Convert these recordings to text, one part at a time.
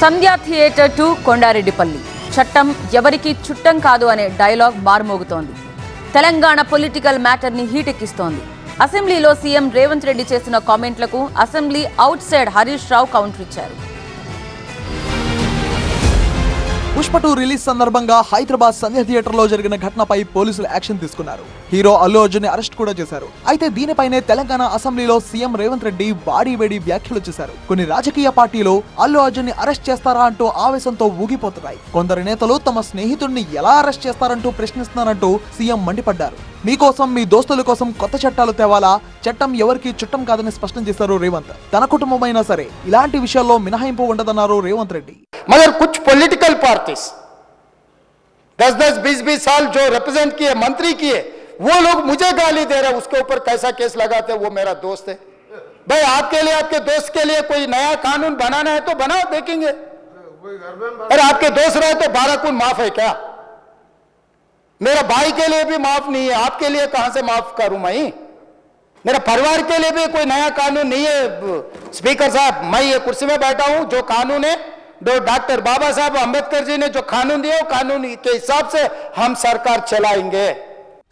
Sandhya theatre to Kondareddipalli చట్టం ఎవరికి చుట్టం కాదు అనే డైలాగ్ మారుమోగుతోంది. తెలంగాణ పొలిటికల్ మ్యాటర్ ని హీటెక్కిస్తోంది. అసెంబ్లీలో సీఎం రేవంత్ రెడ్డి చేసిన కామెంట్లకు assembly out side Harish Rao counter ఇచ్చారు. పుష్ప 2 రిలీజ్ సందర్భంగా హైదరాబాద్ సంధ్య థియేటర్ లో జరిగిన ఘటనపై పోలీసులు యాక్షన్ తీసుకున్నారు. హీరో అల్లు అర్జున్ ని అరెస్ట్ కూడా చేశారు. అయితే దీనిపైనే తెలంగాణ అసెంబ్లీలో సీఎం రేవంత్ రెడ్డి వేడి వ్యాఖ్యలు చేశారు. కొన్ని రాజకీయ పార్టీలు అల్లు అర్జున్ ని అరెస్ట్ చేస్తారా అంటూ ఆవేశంతో ఊగిపోతున్నాయి. కొందరు నేతలు తమ స్నేహితుడిని ఎలా అరెస్ట్ చేస్తారంటూ ప్రశ్నిస్తున్నారంటూ సీఎం మండిపడ్డారు. మీకోసం మీ దోస్తుల కోసం కొత్త చట్టాలు తేవాలా? చట్టం ఎవరికి చుట్టం కాదని స్పష్టం చేశారు రేవంత్. తన కుటుంబమైనా సరే ఇలాంటి విషయాల్లో మినహాయింపు ఉండదన్నారు రేవంత్ రెడ్డి. मगर कुछ पॉलिटिकल पार्टीज 10-20 साल जो रिप्रेजेंट किए, मंत्री किए, वो लोग मुझे गाली दे रहे हैं, उसके ऊपर कैसा केस लगाते हैं? वो मेरा दोस्त है भाई। आपके लिए, आपके दोस्त के लिए कोई नया कानून बनाना है तो बनाओ, देखेंगे। अरे आपके दोस्त रहे तो 12 खून माफ है क्या? मेरा भाई के लिए भी माफ नहीं है, आपके लिए कहां से माफ करूं मैं? मेरा परिवार के लिए भी कोई नया कानून नहीं है। स्पीकर साहब, मैं ये कुर्सी में बैठा हूं, जो कानून है डॉक्टर बाबा साहब अंबेडकर जी ने जो कानून दिया, कानून के हिसाब से हम सरकार चलाएंगे।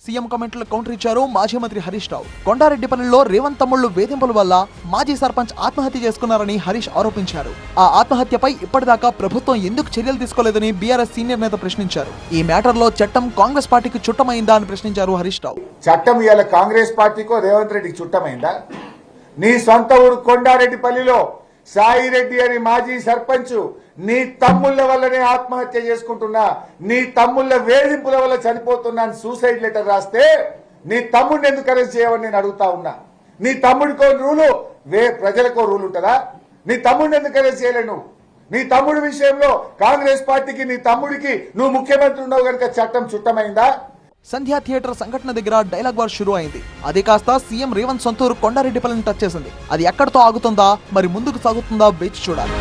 సీఎం కామెంట్లు కౌంటర్ ఇచ్చారు మాజీ మంత్రి హరీష్ రావు. కొండారెడ్డిపల్లిలో రేవంత్ తమ్ముళ్లు వేధింపుల వల్ల మాజీ సర్పంచ్ ఆత్మహత్య చేసుకున్నారని హరీష్ ఆరోపించారు. ఆ ఆత్మహత్యపై ఇప్పటిదాకా ప్రభుత్వం ఎందుకు చర్యలు తీసుకోలేదని బీఆర్ఎస్ సీనియర్ నేత ప్రశ్నించారు. ఈ మ్యాటర్లో చట్టం కాంగ్రెస్ పార్టీకి చుట్టమైందా అని ప్రశ్నించారు హరీష్ రావు. చట్టం ఇవాళ కాంగ్రెస్ పార్టీకో రేవంత్ రెడ్డికి చుట్టమైందా? నీ సొంత ఊరు కొండారెడ్డిపల్లిలో సాయిరెడ్డి అని మాజీ సర్పంచ్ నీ తమ్ముళ్ళ వల్లనే ఆత్మహత్య చేసుకుంటున్నా, నీ తమ్ముళ్ళ వేధింపుల వల్ల చనిపోతున్నా అని సూసైడ్ లెటర్ రాస్తే నీ తమ్ముడిని ఎందుకు అరెస్ట్ చేయవని నేను అడుగుతా ఉన్నా. నీ తమ్ముడికో రూలు, ప్రజలకో రూల్ ఉంటుందా? నీ తమ్ముడిని ఎందుకు అరెస్ట్ చేయలేను? నీ తమ్ముడి విషయంలో కాంగ్రెస్ పార్టీకి, నీ తమ్ముడికి నువ్వు ముఖ్యమంత్రి ఉన్నావు కనుక చట్టం చుట్టమైందా? సంధ్యా థియేటర్ సంఘటన దగ్గర డైలాగ్ వార్ షురూ అయింది. అది కాస్త సీఎం రేవంత్ సొంతూరు కొండారెడ్డిపల్లిని టచ్ చేసింది. అది ఎక్కడితో ఆగుతుందా, మరి ముందుకు సాగుతుందా వేచి చూడాలి.